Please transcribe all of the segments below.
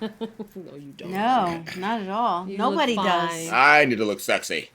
No, you don't. No, not at all. You Nobody look does. fine. I need to look sexy.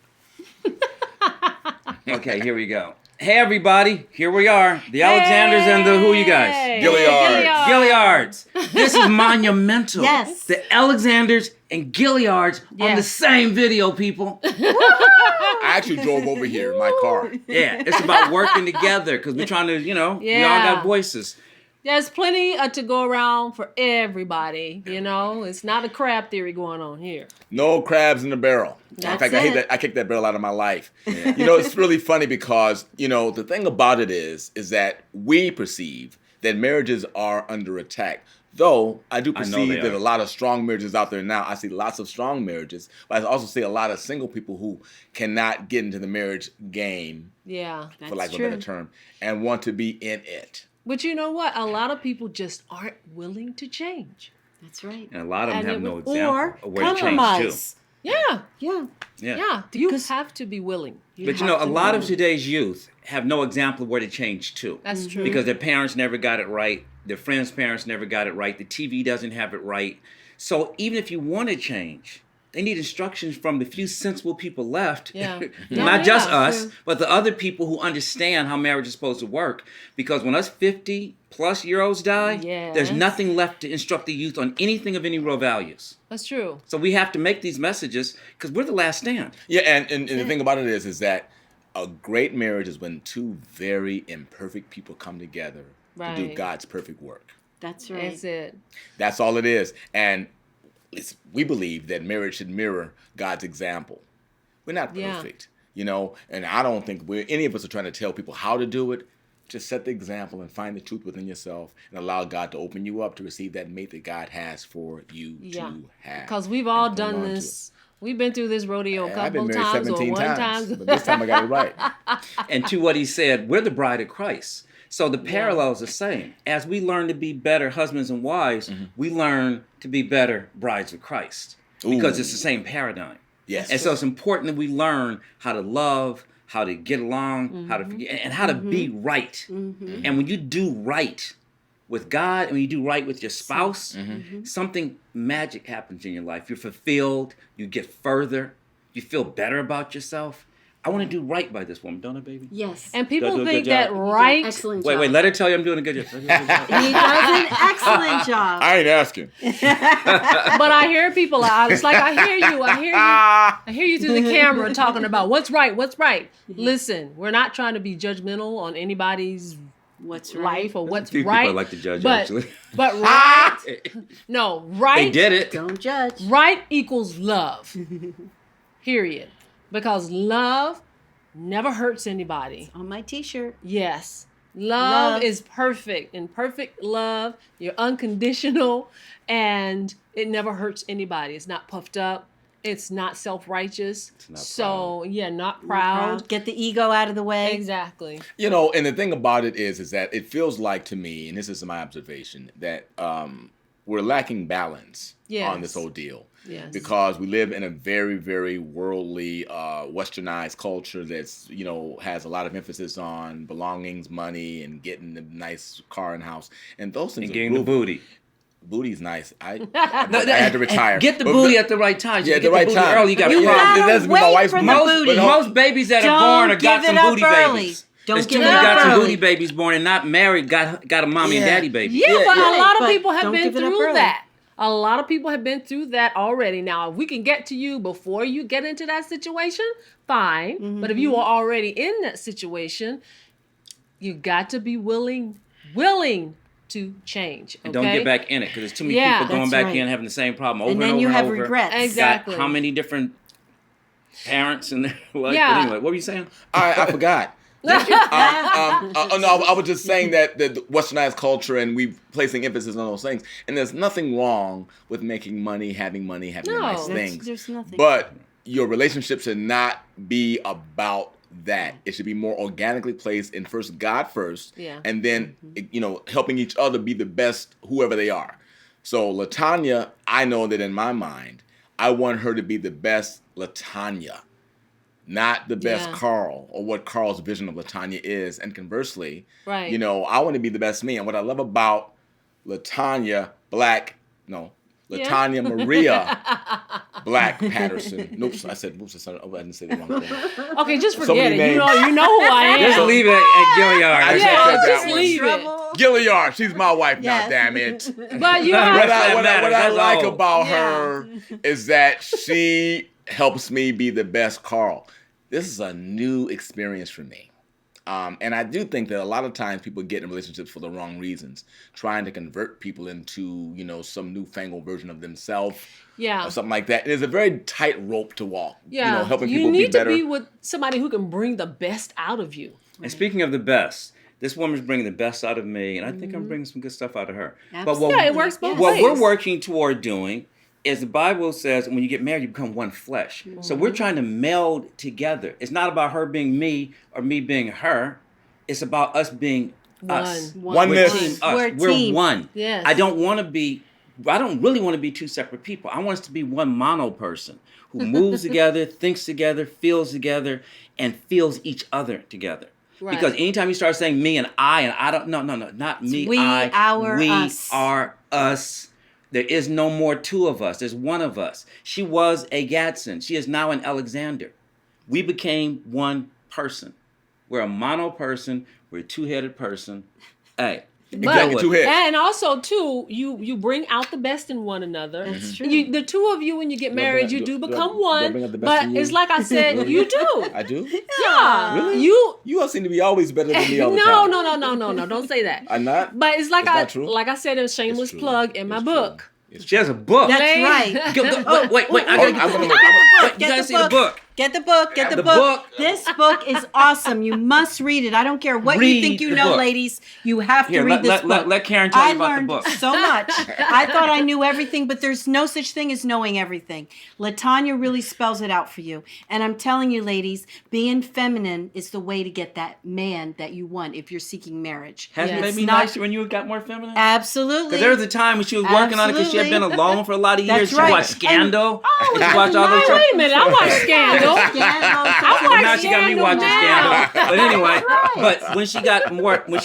Okay, here we go. Hey, everybody. Here we are. The Alexanders and the who you guys? Gilliards. Gilliards. This is monumental. Yes. The Alexanders and Gilliards on the Yes. same video, people. I actually drove over here in my car. Yeah, it's about working together because we're trying to, we all Yeah. got voices. There's plenty to go around for everybody. It's not a crab theory going on here. No crabs in the barrel. In That's fact, I hate it. that. I kicked that barrel out of my life. It's really funny because, the thing about it is that we perceive that marriages are under attack. Though I do I know perceive they that are. a lot of strong marriages out there now. I see lots of strong marriages, but I also see a lot of single people who cannot get into the marriage game, Yeah. for lack of a true. better term, and want to be in it. But you know what? A lot of people just aren't willing to change. That's right. And a lot of them And have it no would- example Or of where to change to. compromise. Yeah. Yeah. Yeah. You have to be willing. But a lot of today's youth have no example of where to change to. That's true. Because their parents never got it right. Their friends' parents never got it right. The TV doesn't have it right. So even if you want to change, they need instructions from the few sensible people left. Yeah. Not just Yeah, us, but the other people who understand how marriage is supposed to work. Because when us 50-plus-year-olds die, there's Yes. nothing left to instruct the youth on anything of any real values. That's true. So we have to make these messages because we're the last stand. Yeah, and the thing about it is that a great marriage is when two very imperfect people come together to do Right. God's perfect work. That's right. That's it. That's all it is. And we believe that marriage should mirror God's example. We're not Yeah. perfect, and I don't think any of us are trying to tell people how to do it. Just set the example and find the truth within yourself and allow God to open you up to receive that mate that God has for you Yeah. to have. Because we've all and hold done on to this. We've been through this rodeo a it. I've been couple married times or 17 one times, time. but this time I got it right. And to what he said, we're the bride of Christ. So the parallel is the same. As we learn to be better husbands and wives, we learn to be better brides of Christ. Because Ooh. it's the same paradigm. Yes. And so it's important that we learn how to love, how to get along, how to forget, and how to be right. And when you do right with God, and when you do right with your spouse, something magic happens in your life. You're fulfilled, you get further, you feel better about yourself. I want to do right by this woman, don't I, baby? Yes. And Do I do people a think good that job? right. Excellent Wait, job. let her tell you I'm doing a good job. He does an excellent job. I ain't asking. But I hear people out. It's like I hear you through the camera talking about what's right, what's right. Listen, we're not trying to be judgmental on anybody's What's right? life or what's Few right. people like to judge, but, actually. But right, no, right. They did it. Don't judge. Right equals love. Period. Because love never hurts anybody. On my T-shirt. Yes. Love Love. is perfect. In perfect love, you're unconditional and it never hurts anybody. It's not puffed up. It's not self-righteous. not So, not proud. Get the ego out of the way. Exactly. And the thing about it is that it feels like to me, and this is my observation, that we're lacking balance on this Yes. whole deal. Yes. Because we live in a very, very worldly, westernized culture that's, has a lot of emphasis on belongings, money, and getting the nice car and house. And those things And are getting the good. booty. Booty's nice. I had to retire. Get the But- booty at the right time. Yeah, You at get the right booty time. early, you got You problems. gotta it doesn't be wait my wife's for the most- booty. but Most babies that are born Don't are got give some it up booty early. babies. Don't There's give too it many up got some early. booty babies born and not married, got a mommy and Yeah. daddy baby. Yeah, but yeah, a lot of but people have don't been give it up through early. that. A lot of people have been through that already. Now, if we can get to you before you get into that situation, fine. But if you are already in that situation, you got to be willing to change. Okay? And don't get back in it because there's too many Yeah. people going That's back right. in having the same problem over and, And then over you and have over. regrets. Exactly. Got how many different parents and what? Yeah. But anyway, what were you saying? I forgot. No, I was just saying that the westernized culture and we placing emphasis on those things. And there's nothing wrong with making money, having No, nice that's- things. There's nothing. But your relationship should not be about that. It should be more organically placed in first God first, Yeah. and then helping each other be the best whoever they are. So Latonya, I know that in my mind, I want her to be the best Latonya, not the best Yeah. Carl or what Carl's vision of Latonya is. And conversely, Right. I want to be the best me. And what I love about Latonya, Latonya Maria Black Patterson. Nope, I said, I didn't say the wrong thing. Okay, just So forget many it. names. You know who I am. Just leave it at Gilliard. I Yeah, said that just one. leave it. Gilliard, she's my wife Yes. now, damn it. But you What have What I That's like all. about Yeah. her is that she helps me be the best Carl. This is a new experience for me. And I do think that a lot of times people get in relationships for the wrong reasons, trying to convert people into, some newfangled version of themselves or something like that. And it's a very tight rope to walk, helping people be better. You need to be with somebody who can bring the best out of you. And speaking of the best, this woman's bringing the best out of me, and I think I'm bringing some good stuff out of her. But Yeah, it works both what ways. we're working toward doing is the Bible says when you get married, you become one flesh. So we're trying to meld together. It's not about her being me or me being her. It's about us being us. Oneness. We're team us. We're a We're team. one. Yes. I don't really want to be two separate people. I want us to be one mono person who moves together, thinks together, feels together, and feels each other together. Right. Because anytime you start saying me and I don't, no, not me, we, I, our, we us. are us. There is no more two of us. There's one of us. She was a Gadsden. She is now an Alexander. We became one person. We're a mono person. We're a two-headed person. Hey. Exactly, two heads. And also, too, you bring out the best in one another. That's true. The two of you, when you get married, you do become do I one. bring out the best But in you? it's like I said, Really? you do. I do? Yeah. Really? You all seem to be always better than me all the no, time. no, don't say that. I'm not? But it's like It's not true? like I said in shameless It's true. plug in my It's book. true. It's She has a book. That's Lane. right. Wait, I gotta get I'm the gonna book. look. Wait, you gotta see the book. Get the book. Get the The book. book. This book is awesome. You must read it. I don't care what you Read think you the know, book. ladies. You have to Here, read this book. let Karen tell you about the learned book. so much. I thought I knew everything, but there's no such thing as knowing everything. Latonya really spells it out for you. And I'm telling you, ladies, being feminine is the way to get that man that you want if you're seeking marriage. Hasn't it It's made me not- nicer when you got more feminine? Absolutely. Because there was a time when she was working on it because she had been Absolutely. alone for a lot of That's years. She right. watched Scandal. And she watched all Wait, those shows. wait a minute, I watch Scandal. Scandal. Now she got me Scandal watching now. Scandal. But anyway, Right. but when she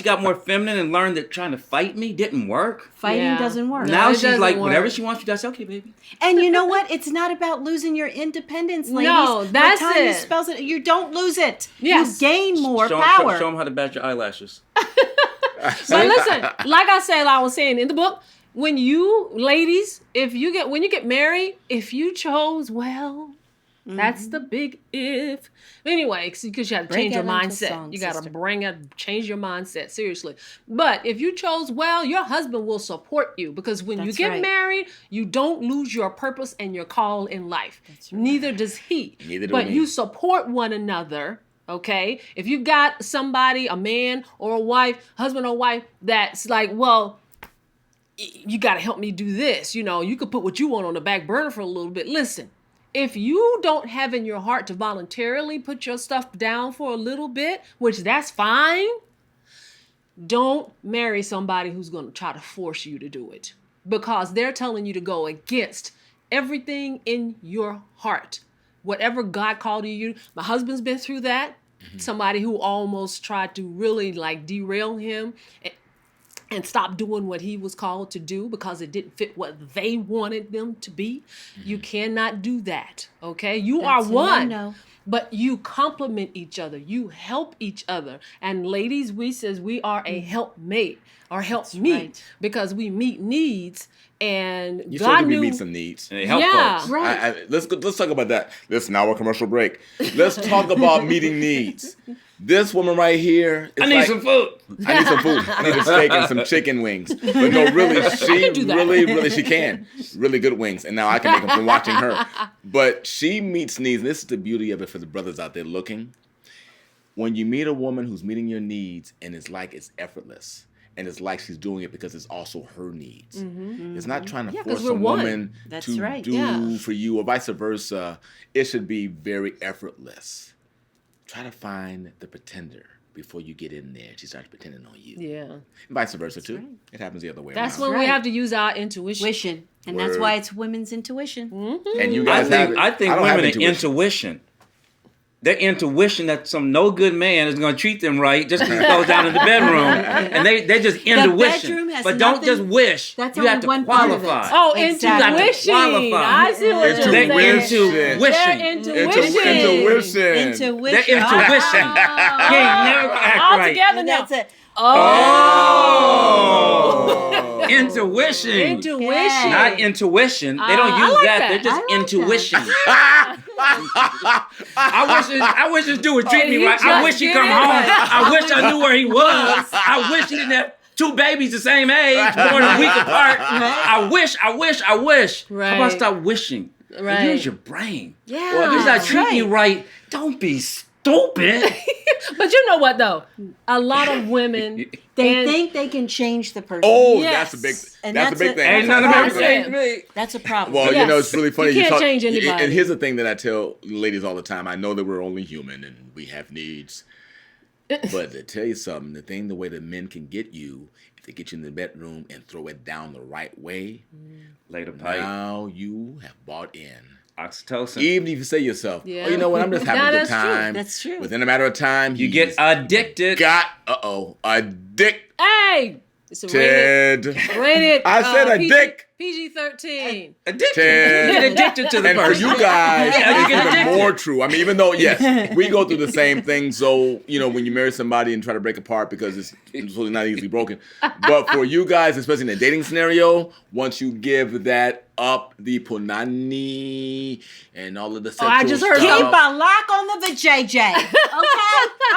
got more feminine and learned that trying to fight me didn't work. Fighting Yeah. doesn't work. No, Now it she's doesn't like, work. whatever she wants, she does. Okay, baby. And you know what? It's not about losing your independence, ladies. No, that's Latonya it. spells it. You don't lose it. Yes. You gain more Show power. them how to bat your eyelashes. But listen, like I was saying in the book, when you ladies, when you get married, if you chose well, that's the big if. Anyway, because you have to Break change your out into mindset. song, You got sister. to change your mindset, seriously. But if you chose well, your husband will support you because when you That's get right. married, you don't lose your purpose and your call in life. That's right. Neither does he. Neither do But we. you support one another. Okay, if you've got somebody, a man or a wife, husband or wife, that's like, well, you got to help me do this. You could put what you want on the back burner for a little bit. Listen, if you don't have in your heart to voluntarily put your stuff down for a little bit, which that's fine, don't marry somebody who's going to try to force you to do it because they're telling you to go against everything in your heart. Whatever God called you, my husband's been through that. Somebody who almost tried to really derail him and stop doing what he was called to do because it didn't fit what they wanted them to be. You cannot do that, okay? You That's are a one, no-no. but you complement each other. You help each other. And ladies, we are a helpmate or helpmeet right. because we meet needs and You God said we knew. meet some needs. And they help Yeah. folks. Right. Let's talk about that. Listen, now a commercial break. Let's talk about meeting needs. This woman right here. I need some food. I need some food. I need a steak and some chicken wings. But no, really, she can do that. really, she can. Really good wings. And now I can make them from watching her. But she meets needs. And this is the beauty of it for the brothers out there looking. When you meet a woman who's meeting your needs and it's effortless. And it's like she's doing it because it's also her needs. It's not trying to Yeah, 'cause force we're a one. woman That's to right. do Yeah. for you or vice versa. It should be very effortless. Try to find the pretender before you get in there. She starts pretending on you. Yeah. And vice versa too. right. It happens the other way That's around. when we right. have to use our intuition. Intuition. And that's Word. why it's women's intuition. And you I guys have it. think I don't have women are intuition. intuition. They're into wishing that some no good man is going to treat them right just because he goes down in the bedroom. And they're just into wishing. But don't just wish. That's you only have to one part of it. qualify. Oh, Exactly. intuition. Qualify. I see what you're Into saying. They're into wishing. wishing. They're into Intuition. wishing. They're Intuition. intuition. You ain't never gonna act All right. together now. That's it. Oh. Intuition. Intuition. Not intuition. They don't I use like that. that. They're just I like intuition. I wish this dude would treat me he right. I just wish he'd did come it. home. I wish I knew where he was. I wish he didn't have 2 babies the same age, more than a week apart. I wish. Right. How about stop wishing? And Right. use your brain. Yeah. Well, if he's not That's treating you right. right, don't be stupid. But you know what though? A lot of women They and- think they can change the person. Oh, Yes. that's a big. And That's a that's big a- thing. Ain't none of That's them it. changed me. That's a problem. Well, Yes. it's really funny. You can't change anybody. And here's the thing that I tell ladies all the time. I know that we're only human and we have needs. But to tell you something, the way that men can get you, if they get you in the bedroom and throw it down the right way, Later pipe. now you have bought in. Oxytocin. Even if you say to yourself, Yeah. oh, you know what, I'm just having No, a good that's true. time. That's true. Within a matter of time, You he's get addicted. addicted. Hey, it's a rated. I said a dick. PG-13. Addicted. Ted. You get addicted to the And for person. you guys, Yeah, you it's get even addicted. more true. I mean, even though, yes, we go through the same thing. So, when you marry somebody and try to break apart because it's really not easily broken. But for you guys, especially in a dating scenario, once you give that up, the punani and all of the sexual I just heard Keep stuff, a lock on the vajayjay. Okay?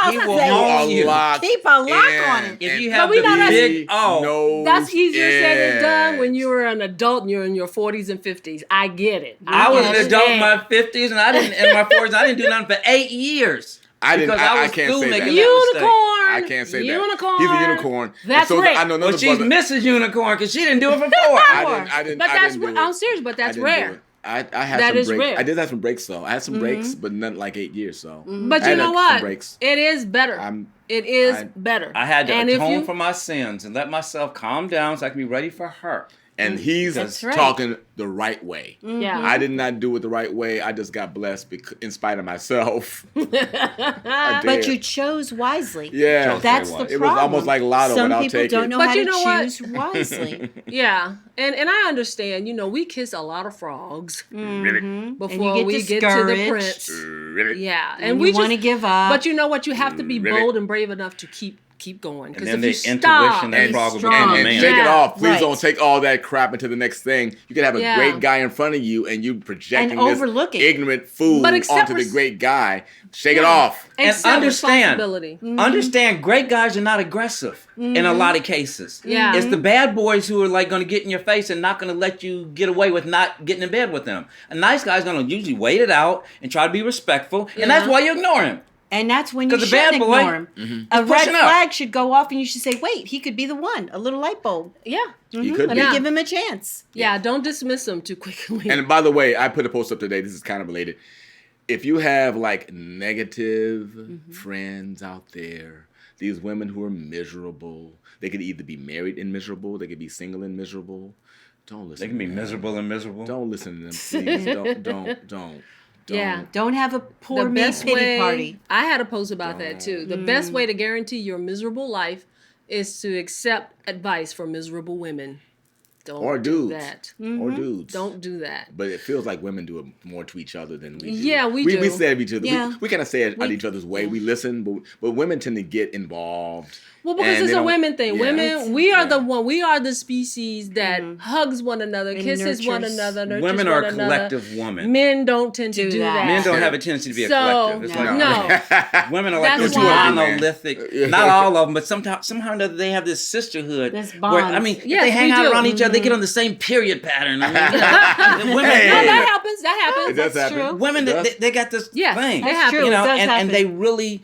I'll He will say own it. you. Keep a lock on it. If you But have we the know that's- big O. That's easier said than done when you're an adult and you're in your 40s and 50s. I get it. I was an adult in understand. my 50s and I didn't in my 40s. I didn't do nothing for 8 years. I didn't. Because I I was can't still say making that. Unicorn. I can't say that. Unicorn. He's a unicorn. That's And so rare. I know another Well, she's brother. Mrs. Unicorn because she didn't do it for 4 I didn't. But I that's didn't do I'm it. serious, but I that's didn't do rare. it. I had That some is breaks. rare. I did have some breaks though. I had some breaks, but not like 8 years. So, But I you had know some what? breaks. It is better. It is better. I had to and if atone you, for my sins and let myself calm down so I can be ready for her. And he's That's right. talking the right way. Yeah. I did not do it the right way. I just got blessed in spite of myself. I But did. you chose wisely. Yeah. That's Very the wise. It problem. was almost like lotto, Some but I'll people take don't it. know But how you to know what? choose wisely. Yeah, and I understand. We kiss a lot of frogs And before you we get to the discouraged. prince. Really? Yeah, And we you want to give up. But you know what? You have to be Really? bold and brave enough to keep going. And Because then if the you stop, intuition that And, frog will strong. become a and man. shake it Yeah. off. Please Right. don't take all that crap into the next thing. You could have a Yeah. great guy in front of you and you projecting And this overlook it. ignorant fool But accept onto the res- great guy. Shake it Yeah. off. And accept understand. responsibility. Understand, great guys are not aggressive in a lot of cases. Yeah. It's the bad boys who are like going to get in your face and not going to let you get away with not getting in bed with them. A nice guy's going to usually wait it out and try to be respectful, and that's Yeah. why you ignore him. And that's when you 'Cause the bad shouldn't boy- ignore him. A red pushing up. flag should go off and you should say, wait, he could be the one. A little light bulb. Yeah, He could Let be. me Yeah. give him a chance. yeah. Don't dismiss them too quickly. And by the way, I put a post up today. This is kind of related. If you have like negative friends out there, these women who are miserable, they could either be married and miserable, they could be single and miserable. Don't listen. They can be to them. miserable and miserable. Don't listen to them, please. don't. Yeah. Don't have a poor the me best pity way, party. I had a post about that too. The best way to guarantee your miserable life is to accept advice from miserable women. Don't Or do dudes. that. Or dudes. Don't do that. But it feels like women do it more to each other than we do. Yeah, we We do. say it each other. Yeah. We kind of say it at each other's way. We listen, but women tend to get involved. Well, because and it's they a don't- women thing. yeah. Women, we are the species that hugs one another, And kisses one nurtures. another, nurtures Women one are a another. collective woman. Men don't tend to Do do that. that. Men don't have a tendency to be a So, collective. It's like no. women are like That's this why- monolithic. Yeah. Not all of them, but somehow or another they have this sisterhood. This Where, I bonds. mean, if Yes, they hang we out do. around each other, they get on the same period pattern. I mean, women, Hey. No, Hey. that happens. That It happens. does That's happen. true. women It does. they got this Yes, thing. it happens. You know, It does and happen. they really,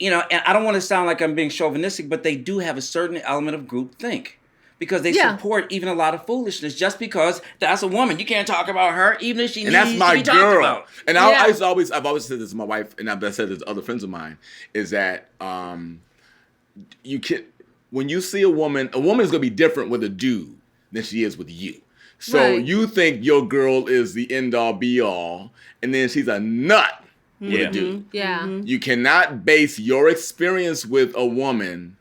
and I don't want to sound like I'm being chauvinistic, but they do have a certain element of group think. Because they Yeah. support even a lot of foolishness just because that's a woman. You can't talk about her even if she And needs that's my to be talked girl. about. And Yeah. I've always said this to my wife, and I've said this to other friends of mine, is that you can, when you see a woman is gonna be different with a dude than she is with you. So Right. you think your girl is the end all be all, and then she's a nut. with a dude. Yeah. You cannot base your experience with a woman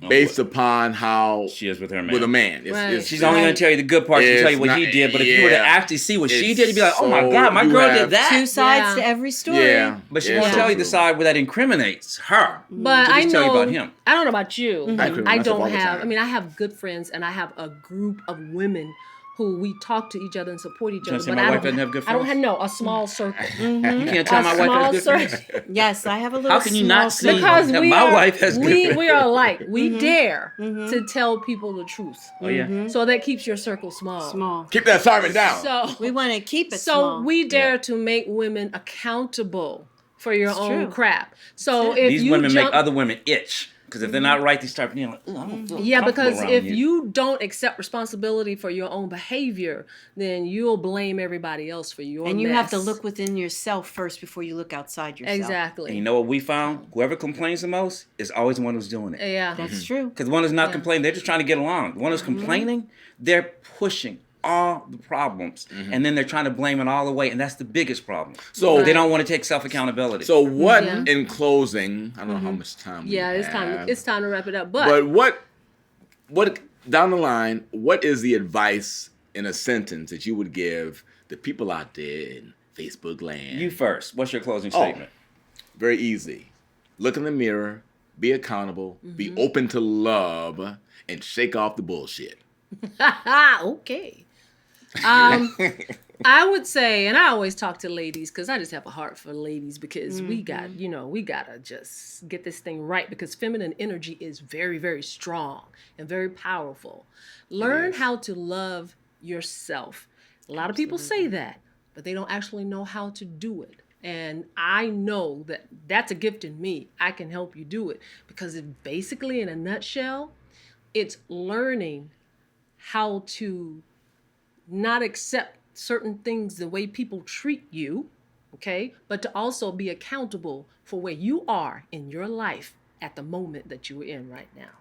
based upon how she is with her man. With a man. Right. She's only going to tell you the good parts and tell you what he did. But if you were to actually see what she did, you'd be like, oh my God, my girl did that. Two sides to every story. Yeah. But she won't tell you the side where that incriminates her. But She'll I just know, tell you about him. I don't know about you. I myself all don't the have, time. I mean, I have good friends and I have a group of women who we talk to each other and support each Trying other. to say But my I wife don't doesn't have good I don't friends? have, a small circle. You can't tell A my wife small has good friends. circle. Yes, I have a little How can you not small see Because that we my are, wife has good friends? we are alike. We dare to tell people the truth. Oh, yeah. So that keeps your circle small. small. Keep that Simon down. So We want to keep it So small. we dare to make women accountable for your own true. crap. So if These you women jump, make other women itch. Because if they're not right, they start being like, I don't feel yeah, comfortable because around if you don't accept responsibility for your own behavior, then you'll blame everybody else for your and you mess. have to look within yourself first before you look outside yourself. Exactly. And you know what we found? Whoever complains the most is always the one who's doing it. Yeah. That's true. Because the one who's not complaining, they're just trying to get along. The one who's complaining, they're pushing all the problems. And then they're trying to blame it all away. And that's the biggest problem. So They don't want to take self-accountability. So what Yeah. in closing? I don't know how much time. We Yeah, it's time. have, It's time to wrap it up. But what down the line? What is the advice in a sentence that you would give the people out there in Facebook land? You first. What's your closing Oh. statement? Very easy. Look in the mirror. Be accountable. Be open to love, and shake off the bullshit. okay. I would say, and I always talk to ladies because I just have a heart for ladies because we gotta just get this thing right because feminine energy is very, very strong and very powerful. Learn how to love yourself. A lot of people say that, but they don't actually know how to do it. And I know that that's a gift in me. I can help you do it because it basically, in a nutshell, it's learning how to not accept certain things the way people treat you, okay? But to also be accountable for where you are in your life at the moment that you're in right now.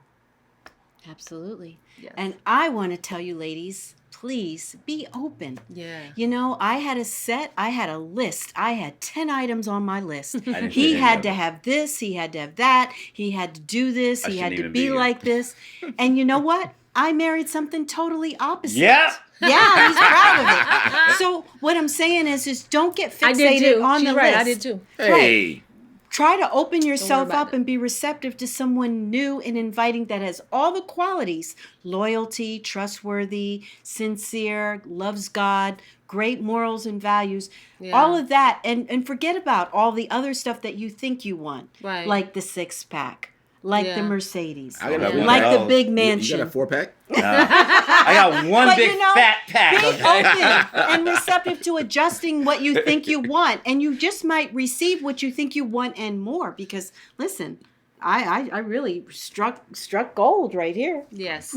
Absolutely. Yes. And I want to tell you, ladies, please be open. Yeah. You know, I had a list. I had 10 items on my list. didn't He say had any to of have this, he had to have that, he had to do this, I he had shouldn't to even be be here. like this. And you know what? I married something totally opposite. Yeah. Yeah, he's proud of it. So what I'm saying is don't get I did fixated too. on She's the right. list. I did too. Hey. Try to open yourself about up it. and be receptive to someone new and inviting that has all the qualities: loyalty, trustworthy, sincere, loves God, great morals and values. Yeah. All of that. And forget about all the other stuff that you think you want. Right. Like the 6-pack, like Yeah. the Mercedes, I gotta have Yeah. one like pack. the big You mansion. got a 4-pack? I got one But big you know, fat pack. Be Okay? open and receptive to adjusting what you think you want. And you just might receive what you think you want and more. Because, listen, I really struck gold right here. Yes.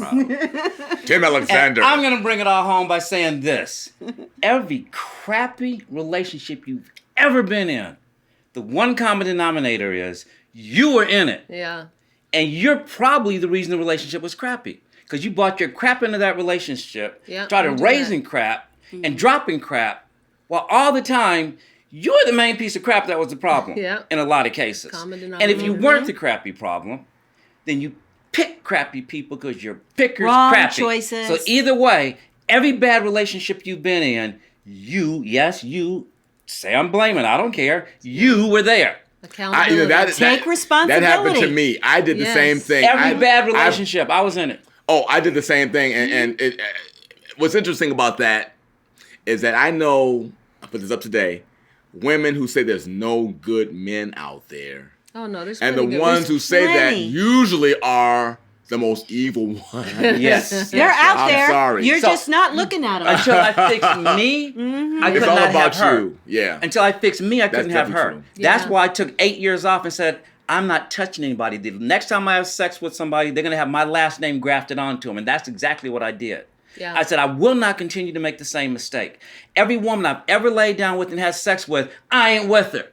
Tim Alexander. I'm going to bring it all home by saying this. Every crappy relationship you've ever been in, the one common denominator is you were in it. Yeah. And you're probably the reason the relationship was crappy. Because you brought your crap into that relationship, Yeah, started we do raising crap and dropping crap, while all the time you're the main piece of crap that was the problem Yeah. in a lot of cases. Common And if you denominator. weren't the crappy problem, then you pick crappy people because your picker's Wrong crappy. choices. So either way, every bad relationship you've been in, you, say I'm blaming, I don't care, you were there. Accountability. Take responsibility. That happened to me. I did the Yes. same thing. Every bad relationship, I was in it. I did the same thing. And it, what's interesting about that is that I know, I'll put this up today, women who say there's no good men out there. Oh no, there's And the plenty good- ones who say that plenty. usually are the most evil ones. Yes. They're out I'm there. sorry. You're So- just not looking at them. Until I fixed me, I It's could all not about have her. you. Yeah. Until I fixed me, I couldn't have her. definitely true. That's Yeah. why I took 8 years off and said, I'm not touching anybody. The next time I have sex with somebody, they're going to have my last name grafted onto them. And that's exactly what I did. Yeah. I said, I will not continue to make the same mistake. Every woman I've ever laid down with and had sex with, I ain't with her.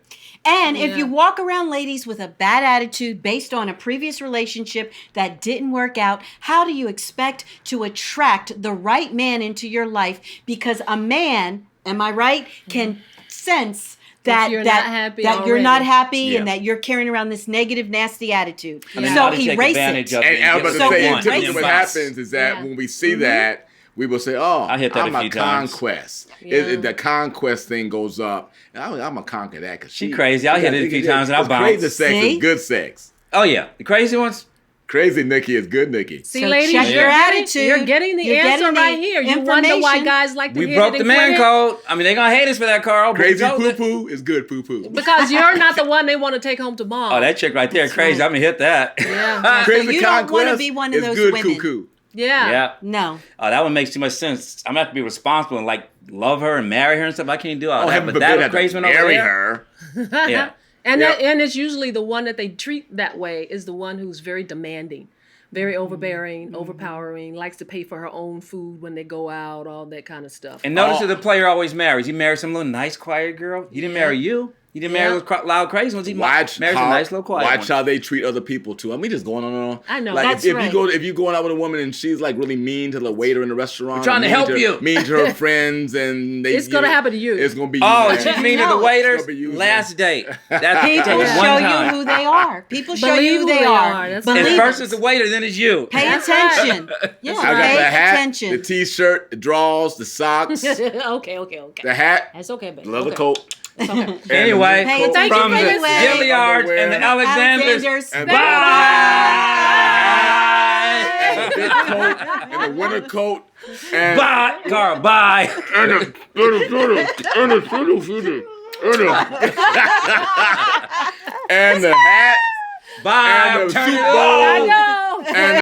And if Yeah. you walk around, ladies, with a bad attitude based on a previous relationship that didn't work out, how do you expect to attract the right man into your life? Because a man, am I right, can sense that you're that not happy that you're not already. happy Yeah. and that you're carrying around this negative, nasty attitude. I mean, So now they take erase advantage it. of it. And I was give about us to say, So one typically erase what it. happens is that Yeah. when we see that, we will say, "Oh, I hit that I'm a a few times. conquest." Yeah. The conquest thing goes up. I'm gonna conquer that because She crazy. I hit it a few times and I Crazy bounce. sex See? is good sex. Oh yeah, the crazy ones. Crazy Nikki is good Nikki. See, So ladies, check you're your getting, attitude. you're getting the You're answer getting the right here. You wonder why information. guys like to We hit broke it the and man quit it? code. I mean, they gonna hate us for that, Carl. but we Crazy told poo it. poo is good poo poo. Because you're not the one they want to take home to mom. Oh, that chick right there, crazy. right. I'm gonna hit that. Yeah. Crazy you don't wanna conquest be one of is those good women. cuckoo. Yeah. Yeah. No. Oh, that one makes too much sense. I'm gonna have to be responsible and like love her and marry her and stuff. I can't do all that. heaven But that forbid, crazy have one to over marry there. her. Yeah. And Yep. and it's usually the one that they treat that way is the one who's very demanding, very overbearing, overpowering, likes to pay for her own food when they go out, all that kind of stuff. And notice Oh. that the player always marries. He marries some little nice, quiet girl. He didn't marry you. He didn't marry those loud, crazy ones. He Watch marries a nice, little, quiet watch one. how they treat other people too. I mean, just going on and on. I know. Like That's if right. you going out with a woman and she's like really mean to the waiter in the restaurant, We're trying to mean help you. mean to her friends, and It's gonna happen to you. It's gonna be you. Oh, man. and she's mean to No, the it's waiters. gonna be you, Last date. That's People one show time. you who they are. People show Believe you who who they they are. are. That's Believe At it. first it's the waiter, then it's you. Pay That's right. attention. Yeah, I got pay the hat, attention. the t-shirt, the drawers, the socks, okay. the hat, That's okay, baby. the leather Okay. coat. It's okay. Anyway, Pay Coat attention from the anyway. Gilliards and the Alexanders. Alexanders. And Bye. and the big coat, and the winter coat, and Bye, Carl. Bye. and the hat, Bye. and I'm the turning Super it Bowl, on. I know. and